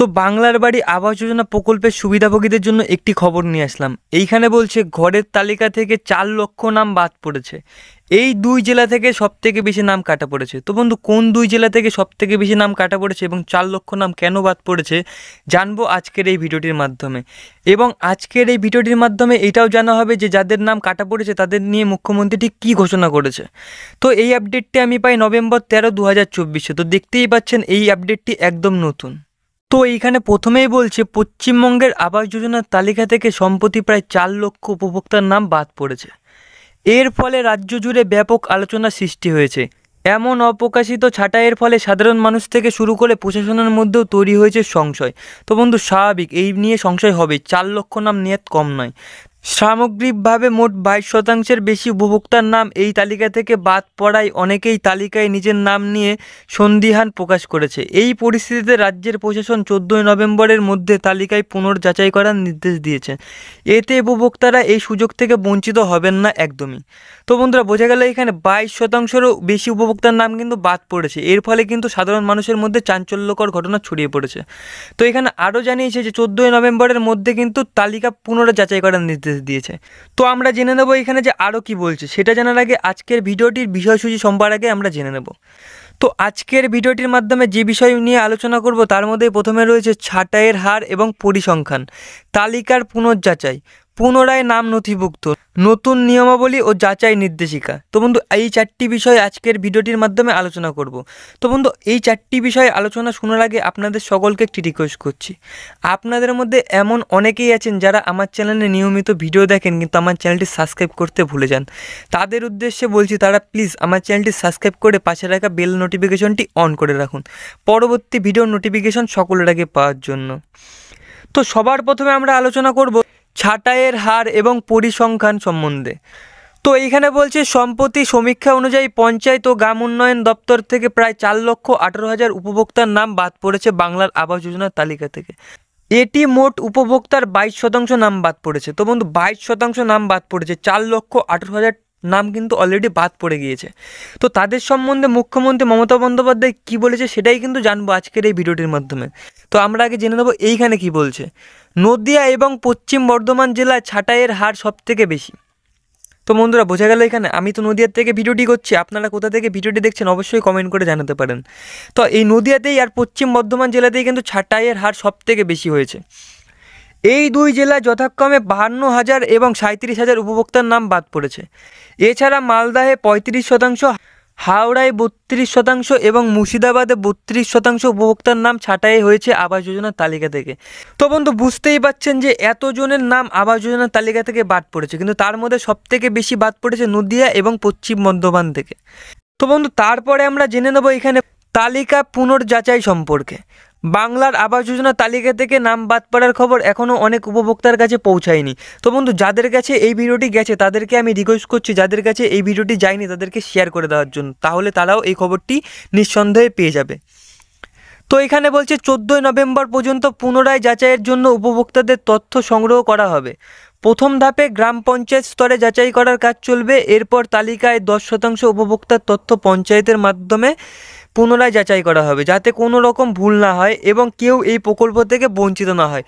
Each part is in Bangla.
তো বাংলার বাড়ি আবাস যোজনা প্রকল্পের সুবিধাভোগীদের জন্য একটি খবর নিয়ে আসলাম। এইখানে বলছে ঘরের তালিকা থেকে 4 লক্ষ নাম বাদ পড়েছে। এই দুই জেলা থেকে সবথেকে বেশি নাম কাটা পড়েছে। তো বন্ধু, কোন দুই জেলা থেকে সবথেকে বেশি নাম কাটা পড়েছে এবং 4 লক্ষ নাম কেন বাদ পড়েছে জানবো আজকের এই ভিডিওটির মাধ্যমে। এবং আজকের এই ভিডিওটির মাধ্যমে এটাও জানা হবে যে যাদের নাম কাটা পড়েছে তাদের নিয়ে মুখ্যমন্ত্রী ঠিক কী ঘোষণা করেছে। তো এই আপডেটটি আমি পাই নভেম্বর 13, 2024। তো দেখতেই পাচ্ছেন এই আপডেটটি একদম নতুন। তো এইখানে প্রথমেই বলছে পশ্চিমবঙ্গের আবাস যোজনার তালিকা থেকে সম্প্রতি প্রায় 4 লক্ষ উপভোক্তার নাম বাদ পড়েছে। এর ফলে রাজ্য জুড়ে ব্যাপক আলোচনা সৃষ্টি হয়েছে। এমন অপ্রকাশিত ছাঁটাইয়ের ফলে সাধারণ মানুষ থেকে শুরু করে প্রশাসনের মধ্যেও তৈরি হয়েছে সংশয়। তো বন্ধু, স্বাভাবিক, এই নিয়ে সংশয় হবে। 4 লক্ষ নাম নেহাত কম নয়। সামগ্রিকভাবে মোট 22% বেশি উপভোক্তার নাম এই তালিকা থেকে বাদ পড়ায় অনেকেই তালিকায় নিজের নাম নিয়ে সন্দিহান প্রকাশ করেছে। এই পরিস্থিতিতে রাজ্যের প্রশাসন 14 নভেম্বরের মধ্যে তালিকায় পুনর্যাচাই করার নির্দেশ দিয়েছে। এতে উপভোক্তারা এই সুযোগ থেকে বঞ্চিত হবেন না একদমই। তো বন্ধুরা, বোঝা গেল এখানে 22%-রও বেশি উপভোক্তার নাম কিন্তু বাদ পড়েছে। এর ফলে কিন্তু সাধারণ মানুষের মধ্যে চাঞ্চল্যকর ঘটনা ছড়িয়ে পড়েছে। তো এখানে আরও জানিয়েছে যে 14 নভেম্বরের মধ্যে কিন্তু তালিকা পুনর্যাচাই করার নির্দেশ দিয়েছে। তো আমরা জেনে নেব এখানে যে আরও কি বলছে। সেটা জানার আগে আজকের ভিডিওটির বিষয়সূচি সম্পর্কে আমরা জেনে নেব। তো আজকের ভিডিওটির মাধ্যমে যে বিষয় নিয়ে আলোচনা করব তার মধ্যে প্রথমে রয়েছে ছাঁটাইয়ের হার এবং পরিসংখ্যান, তালিকার পুনর্যাচাই, পুনরায় নাম নথিভুক্ত, নতুন নিয়মাবলী ও যাচাই নির্দেশিকা। তো বন্ধু, এই 4টি বিষয় আজকের ভিডিওটির মাধ্যমে আলোচনা করব। তো বন্ধু, এই 4টি বিষয়ে আলোচনা শোনার আগে আপনাদের সকলকে একটি রিকোয়েস্ট করছি। আপনাদের মধ্যে এমন অনেকেই আছেন যারা আমার চ্যানেলে নিয়মিত ভিডিও দেখেন কিন্তু আমার চ্যানেলটি সাবস্ক্রাইব করতে ভুলে যান। তাদের উদ্দেশ্যে বলছি, তারা প্লিজ আমার চ্যানেলটি সাবস্ক্রাইব করে পাশে রাখা বেল নোটিফিকেশনটি অন করে রাখুন পরবর্তী ভিডিওর নোটিফিকেশন সকলের আগে পাওয়ার জন্য। তো সবার প্রথমে আমরা আলোচনা করব ছাঁটাইয়ের হার এবং পরিসংখ্যান সম্বন্ধে। তো এইখানে বলছে সম্প্রতি সমীক্ষা অনুযায়ী পঞ্চায়েত ও গ্রাম উন্নয়ন দপ্তর থেকে প্রায় 4,18,000 উপভোক্তার নাম বাদ পড়েছে বাংলার আবাস যোজনার তালিকা থেকে। এটি মোট উপভোক্তার 22% নাম বাদ পড়েছে। তো বন্ধু, 22% নাম বাদ পড়েছে। 4,18,000 নাম কিন্তু অলরেডি বাদ পড়ে গিয়েছে। তো তাদের সম্বন্ধে মুখ্যমন্ত্রী মমতা বন্দ্যোপাধ্যায় কী বলেছে সেটাই কিন্তু জানবো আজকের এই ভিডিওটির মাধ্যমে। তো আমরা আগে জেনে নেব এইখানে কি বলছে। নদিয়া এবং পশ্চিম বর্ধমান জেলায় ছাঁটাইয়ের হার সবথেকে বেশি। তো বন্ধুরা, বোঝা গেল এখানে আমি তো নদিয়ার থেকে ভিডিওটি করছি, আপনারা কোথা থেকে ভিডিওটি দেখছেন অবশ্যই কমেন্ট করে জানাতে পারেন। তো এই নদিয়াতেই আর পশ্চিম বর্ধমান জেলাতেই কিন্তু ছাঁটাইয়ের হার সবথেকে বেশি হয়েছে। এই দুই জেলায় যথাক্রমে 52,000 এবং 37,000 উপভোক্তার নাম বাদ পড়েছে। এছাড়া মালদাহে 35%, হাওড়ায় 32% এবং মুর্শিদাবাদে 32% উপভোক্তার নাম ছাঁটাই হয়েছে আবাস যোজনার তালিকা থেকে। তো বন্ধু, বুঝতেই পাচ্ছেন যে এতজনের নাম আবাস যোজনার তালিকা থেকে বাদ পড়েছে, কিন্তু তার মধ্যে সবথেকে বেশি বাদ পড়েছে নদিয়া এবং পশ্চিম বর্ধমান থেকে। তো বন্ধু, তারপরে আমরা জেনে নেব এখানে তালিকা পুনর্যাচাই সম্পর্কে। বাংলার আবাস যোজনার তালিকা থেকে নাম বাদ পড়ার খবর এখনও অনেক উপভোক্তার কাছে পৌঁছায়নি। তো বন্ধু, যাদের কাছে এই ভিডিওটি গেছে তাদেরকে আমি রিকোয়েস্ট করছি, যাদের কাছে এই ভিডিওটি যায়নি তাদেরকে শেয়ার করে দেওয়ার জন্য, তাহলে তারাও এই খবরটি নিঃসন্দেহে পেয়ে যাবে। তো এখানে বলছে 14 নভেম্বর পর্যন্ত পুনরায় যাচাইয়ের জন্য উপভোক্তাদের তথ্য সংগ্রহ করা হবে। প্রথম ধাপে গ্রাম পঞ্চায়েত স্তরে যাচাই করার কাজ চলবে। এরপর তালিকায় 10% উপভোক্তার তথ্য পঞ্চায়েতের মাধ্যমে পুনরায় যাচাই করা হবে, যাতে কোনো রকম ভুল না হয় এবং কেউ এই প্রকল্প থেকে বঞ্চিত না হয়।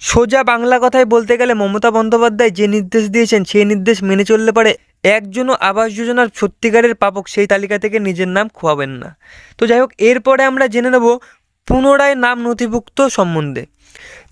সোজা বাংলা কথায় বলতে গেলে মমতা বন্দ্যোপাধ্যায় যে নির্দেশ দিয়েছেন সেই নির্দেশ মেনে চললে পারে একজনও আবাস যোজনার সত্যিকারের প্রাপক সেই তালিকা থেকে নিজের নাম খোয়াবেন না। তো যাই হোক, এরপরে আমরা জেনে নেব পুনরায় নাম নথিভুক্ত সম্বন্ধে।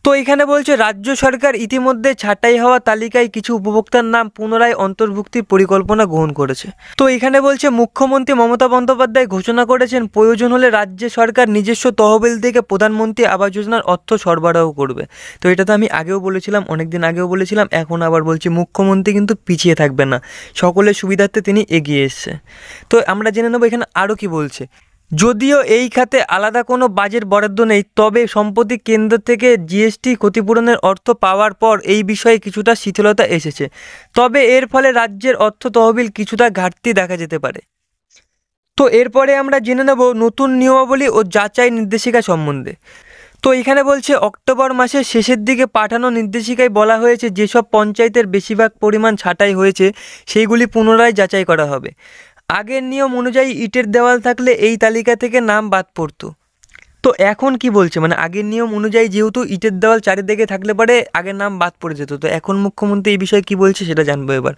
তো এখানে বলছে রাজ্য সরকার ইতিমধ্যে ছাঁটাই হওয়া তালিকায় কিছু উপভোক্তার নাম পুনরায় অন্তর্ভুক্তির পরিকল্পনা গ্রহণ করেছে। তো এখানে বলছে মুখ্যমন্ত্রী মমতা বন্দ্যোপাধ্যায় ঘোষণা করেছেন প্রয়োজন হলে রাজ্য সরকার নিজস্ব তহবিল থেকে প্রধানমন্ত্রী আবাস যোজনার অর্থ সরবরাহ করবে। তো এটা তো আমি আগেও বলেছিলাম, অনেকদিন আগেও বলেছিলাম, এখন আবার বলছি মুখ্যমন্ত্রী কিন্তু পিছিয়ে থাকবে না, সকলের সুবিধার্থে তিনি এগিয়ে এসছে। তো আমরা জেনে নেব এখানে আরও কি বলছে। যদিও এই খাতে আলাদা কোনো বাজেট বরাদ্দ নেই, তবে সম্প্রতি কেন্দ্র থেকে জিএসটি ক্ষতিপূরণের অর্থ পাওয়ার পর এই বিষয়ে কিছুটা শিথিলতা এসেছে। তবে এর ফলে রাজ্যের অর্থ তহবিল কিছুটা ঘাটতি দেখা যেতে পারে। তো এরপরে আমরা জেনে নেব নতুন নিয়মাবলী ও যাচাই নির্দেশিকা সম্বন্ধে। তো এখানে বলছে অক্টোবর মাসের শেষের দিকে পাঠানো নির্দেশিকায় বলা হয়েছে যেসব পঞ্চায়েতের বেশিরভাগ পরিমাণ ছাঁটাই হয়েছে সেইগুলি পুনরায় যাচাই করা হবে। আগের নিয়ম অনুযায়ী ইটের দেওয়াল থাকলে এই তালিকা থেকে নাম বাদ পড়তো। তো এখন কি বলছে, মানে আগের নিয়ম অনুযায়ী যেহেতু ইটের দেওয়াল চারিদিকে থাকলে পরে আগের নাম বাদ পড়ে যেত, তো এখন মুখ্যমন্ত্রী এই বিষয়ে কি বলছে সেটা জানবো এবার।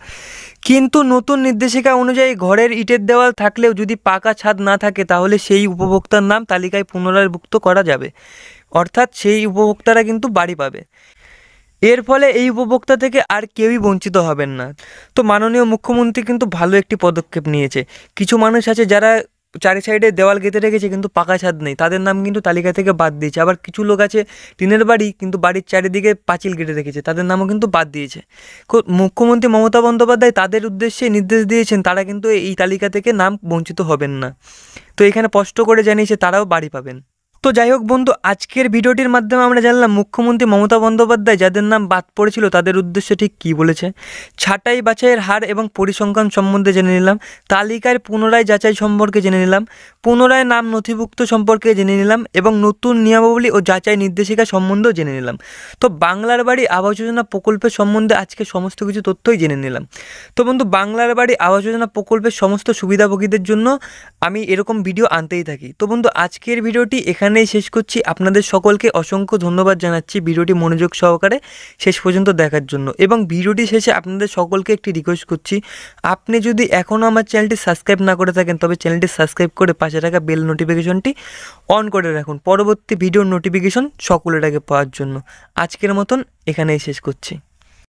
কিন্তু নতুন নির্দেশিকা অনুযায়ী ঘরের ইটের দেওয়াল থাকলেও যদি পাকা ছাদ না থাকে তাহলে সেই উপভোক্তার নাম তালিকায় পুনরায়ভুক্ত করা যাবে, অর্থাৎ সেই উপভোক্তারা কিন্তু বাড়ি পাবে। এর ফলে এই উপভোক্তা থেকে আর কেউই বঞ্চিত হবেন না। তো মাননীয় মুখ্যমন্ত্রী কিন্তু ভালো একটি পদক্ষেপ নিয়েছে। কিছু মানুষ আছে যারা চারি সাইডে দেওয়াল গেঁথে রেখেছে কিন্তু পাকা ছাদ নেই, তাদের নাম কিন্তু তালিকা থেকে বাদ দিয়েছে। আবার কিছু লোক আছে টিনের বাড়ি কিন্তু বাড়ির চারিদিকে পাঁচিল কেটে রেখেছে, তাদের নামও কিন্তু বাদ দিয়েছে। মুখ্যমন্ত্রী মমতা বন্দ্যোপাধ্যায় তাদের উদ্দেশ্যে নির্দেশ দিয়েছেন তারা কিন্তু এই তালিকা থেকে নাম বঞ্চিত হবেন না। তো এখানে স্পষ্ট করে জানিয়েছে তারাও বাড়ি পাবেন। তো যাই হোক বন্ধু, আজকের ভিডিওটির মাধ্যমে আমরা জানলাম মুখ্যমন্ত্রী মমতা বন্দ্যোপাধ্যায় যাদের নাম বাদ পড়েছিল তাদের উদ্দেশ্যে ঠিক কী বলেছে। ছাঁটাই বাছাইয়ের হার এবং পরিসংখ্যান সম্বন্ধে জেনে নিলাম, তালিকার পুনরায় যাচাই সম্পর্কে জেনে নিলাম, পুনরায় নাম নথিভুক্ত সম্পর্কে জেনে নিলাম এবং নতুন নিয়মাবলী ও যাচাই নির্দেশিকা সম্বন্ধেও জেনে নিলাম। তো বাংলার বাড়ি আবাস যোজনা প্রকল্পের সম্বন্ধে আজকে সমস্ত কিছু তথ্যই জেনে নিলাম। তো বন্ধু, বাংলার বাড়ি আবাস যোজনা প্রকল্পের সমস্ত সুবিধাভোগীদের জন্য আমি এরকম ভিডিও আনতেই থাকি। তো বন্ধু, আজকের ভিডিওটি এখানেই শেষ করছি। আপনাদের সকলকে অসংখ্য ধন্যবাদ জানাচ্ছি ভিডিওটি মনোযোগ সহকারে শেষ পর্যন্ত দেখার জন্য। এবং ভিডিওটি শেষে আপনাদের সকলকে একটি রিকোয়েস্ট করছি, আপনি যদি এখনও আমার চ্যানেলটি সাবস্ক্রাইব না করে থাকেন তবে চ্যানেলটি সাবস্ক্রাইব করে পাশে থাকা বেল নোটিফিকেশনটি অন করে রাখুন পরবর্তী ভিডিওর নোটিফিকেশন সকলের আগে পাওয়ার জন্য। আজকের মতন এখানেই শেষ করছি।